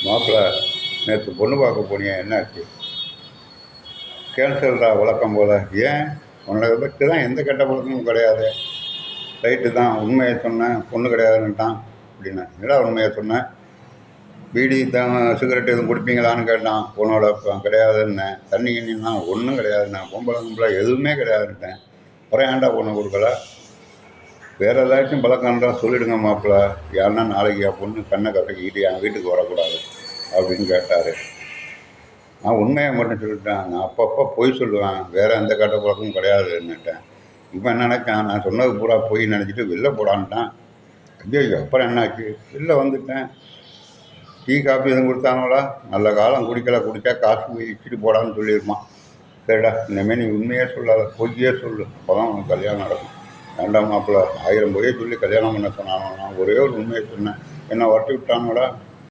மாப்பிள்ளை நேற்று பொண்ணு பார்க்க போனியே என்னாச்சு? கேன்சல் தான் வழக்கம் போல். ஏன்? உன்னை பற்றி தான் எந்த கெட்ட பழக்கமும் கிடையாது. ரைட்டு தான், உண்மையை சொன்னேன், பொண்ணு கிடையாதுன்னுட்டான் அப்படின்னா. என்னடா உண்மையை சொன்னேன்? பீடி தான் சிகரெட் எதுவும் குடிப்பீங்களான்னு கேட்டான். பொண்ணோட கிடையாதுன்னேன். தண்ணி கிண்ணின்னா ஒன்றும் கிடையாதுண்ணேன். பொம்பளை கும்பளை எதுவுமே கிடையாதுன்ட்டேன். அப்புறம் ஏன்டா பொண்ணு கொடுக்கல? வேறு ஏதாச்சும் பழக்கம் இருந்தால் சொல்லிவிடுங்க மாப்பிள்ளை. யாருன்னா நாளைக்கு என் பொண்ணு கண்ணை கட்டிக்கிட்டு என் வீட்டுக்கு வரக்கூடாது அப்படின்னு கேட்டார். நான் உண்மையை மட்டும் சொல்லிட்டேன். நான் அப்பப்போ பொய் சொல்லுவேன், வேறு எந்த கெட்ட பழக்கமும் கிடையாதுன்னுட்டேன். இவன் நினச்சான் நான் சொன்னது பூரா பொய் நினச்சிட்டு வெளில போடான்ட்டான். ஐயோ, அப்புறம் என்னாச்சு? வெளில வந்துட்டேன். டீ காஃபி எதுவும் கொடுத்தாங்களா? நல்ல காலம் குடிக்கலை, குடித்தா காசு வச்சுட்டு போடான்னு சொல்லியிருப்பான். சரிடா, இனிமேல் நீ உண்மையே சொல்லாத, பொய்யே சொல்லு, அப்போ தான் உனக்கு கல்யாணம் நடக்கும். வேண்டாம் மாப்பிள்ளை, 1000 பொய்யை சொல்லி கல்யாணம் பண்ண சொன்னாங்க. நான் ஒரே ஒரு உண்மையை சொன்னேன், என்னை வரட்டி விட்டாங்களா?